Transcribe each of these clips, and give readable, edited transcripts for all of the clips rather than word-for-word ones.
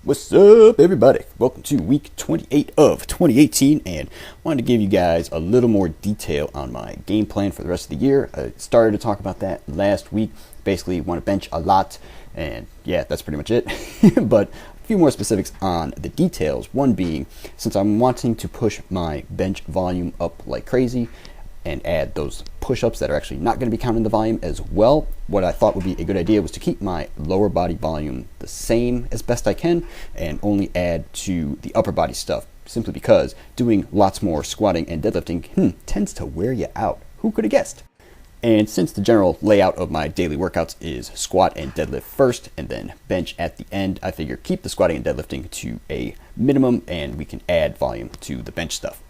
What's up, everybody? Welcome to week 28 of 2018, and I wanted to give you guys a little more detail on my game plan for the rest of the year. I started to talk about that last week. Basically, want to bench a lot, and yeah, that's pretty much it. But a few more specifics on the details. One being, since I'm wanting to push my bench volume up like crazy, and add those push-ups that are actually not going to be counting the volume as well, what I thought would be a good idea was to keep my lower body volume the same as best I can and only add to the upper body stuff, simply because doing lots more squatting and deadlifting tends to wear you out. Who could have guessed? And since the general layout of my daily workouts is squat and deadlift first and then bench at the end, I figure keep the squatting and deadlifting to a minimum and we can add volume to the bench stuff.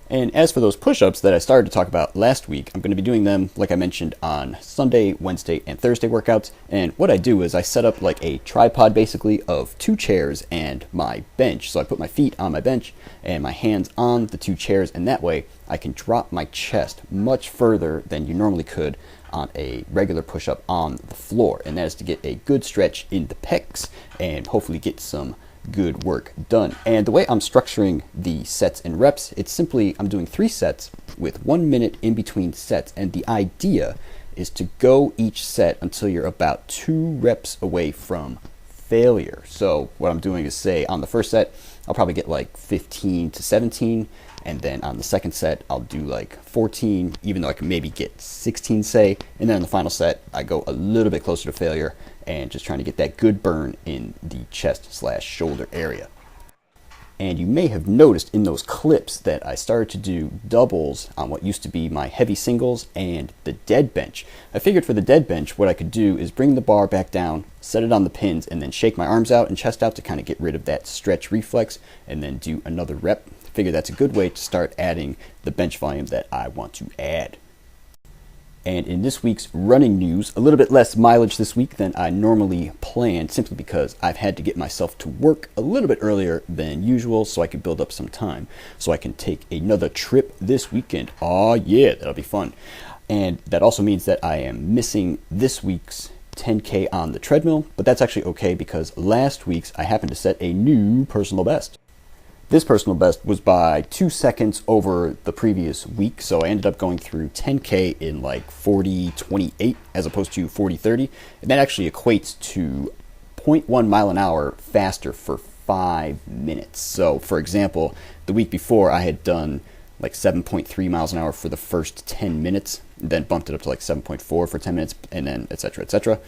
And as for those push-ups that I started to talk about last week, I'm going to be doing them, like I mentioned, on Sunday, Wednesday, and Thursday workouts. And what I do is I set up like a tripod, basically, of 2 chairs and my bench. So I put my feet on my bench and my hands on the 2 chairs, and that way I can drop my chest much further than you normally could on a regular push-up on the floor. And that is to get a good stretch in the pecs and hopefully get some good work done. And the way I'm structuring the sets and reps, it's simply I'm doing 3 sets with 1 minute in between sets, and the idea is to go each set until you're about 2 reps away from failure. So what I'm doing is, say on the first set I'll probably get like 15 to 17, and then on the second set I'll do like 14, even though I can maybe get 16, say, and then in the final set I go a little bit closer to failure and just trying to get that good burn in the chest/shoulder area. And you may have noticed in those clips that I started to do doubles on what used to be my heavy singles and the dead bench. I figured for the dead bench what I could do is bring the bar back down, set it on the pins, and then shake my arms out and chest out to kind of get rid of that stretch reflex, and then do another rep. I figure that's a good way to start adding the bench volume that I want to add. And in this week's running news, a little bit less mileage this week than I normally planned, simply because I've had to get myself to work a little bit earlier than usual so I can build up some time, so I can take another trip this weekend. Oh yeah, that'll be fun. And that also means that I am missing this week's 10K on the treadmill, but that's actually okay because last week's I happened to set a new personal best. This personal best was by 2 seconds over the previous week, so I ended up going through 10K in like 40:28 as opposed to 40:30, and that actually equates to 0.1 mile an hour faster for 5 minutes. So for example, the week before I had done like 7.3 miles an hour for the first 10 minutes, then bumped it up to like 7.4 for 10 minutes, and then etc. etc.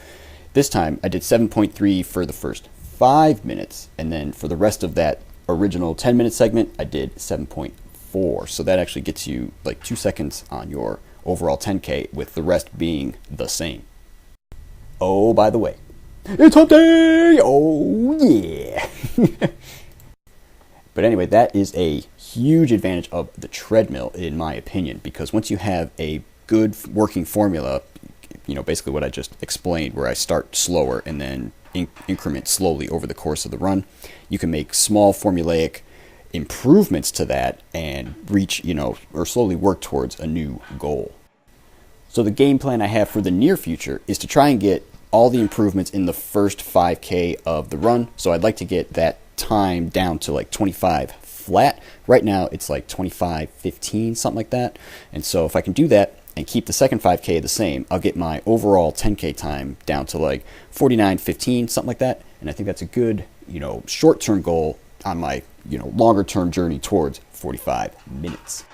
This time I did 7.3 for the first 5 minutes, and then for the rest of that original 10-minute segment I did 7.4, so that actually gets you like 2 seconds on your overall 10K, with the rest being the same. Oh, by the way, it's hump day! Oh yeah! But anyway, that is a huge advantage of the treadmill in my opinion, because once you have a good working formula, basically what I just explained, where I start slower and then increment slowly over the course of the run, you can make small formulaic improvements to that and reach, or slowly work towards a new goal. So the game plan I have for the near future is to try and get all the improvements in the first 5K of the run. So I'd like to get that time down to like 25 flat. Right now it's like 25:15, something like that. And so if I can do that and keep the second 5K the same, I'll get my overall 10K time down to like 49:15, something like that. And I think that's a good, short-term goal on my, longer-term journey towards 45 minutes.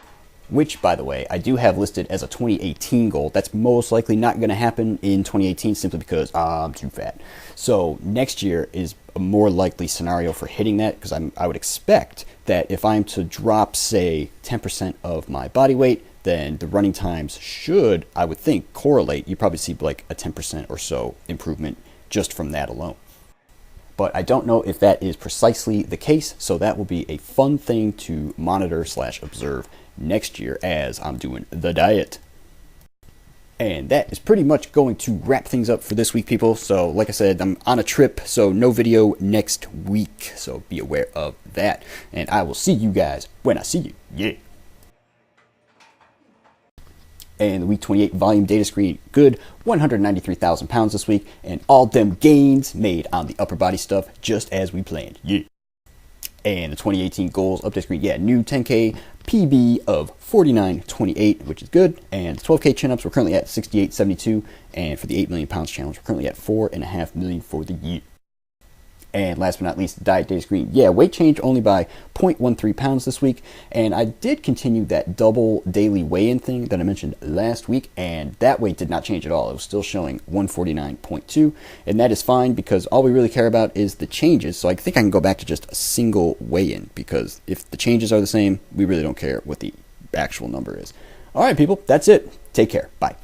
Which, by the way, I do have listed as a 2018 goal. That's most likely not going to happen in 2018 simply because I'm too fat. So next year is a more likely scenario for hitting that, because I would expect that if I'm to drop, say, 10% of my body weight, then the running times should, I would think, correlate. You probably see like a 10% or so improvement just from that alone. But I don't know if that is precisely the case, so that will be a fun thing to monitor/observe next year as I'm doing the diet. And that is pretty much going to wrap things up for this week, people. So like I said, I'm on a trip, so no video next week, so be aware of that. And I will see you guys when I see you. Yeah. And the week 28 volume data screen, good, 193,000 pounds this week, and all them gains made on the upper body stuff, just as we planned. Yeah. And the 2018 goals update screen, yeah, new 10K PB of 49.28, which is good. And 12K chin-ups, we're currently at 68.72. And for the 8 million pounds challenge, we're currently at 4.5 million for the year. And last but not least, diet data screen. Yeah, weight change only by 0.13 pounds this week. And I did continue that double daily weigh-in thing that I mentioned last week. And that weight did not change at all. It was still showing 149.2. And that is fine because all we really care about is the changes. So I think I can go back to just a single weigh-in because if the changes are the same, we really don't care what the actual number is. All right, people, that's it. Take care. Bye.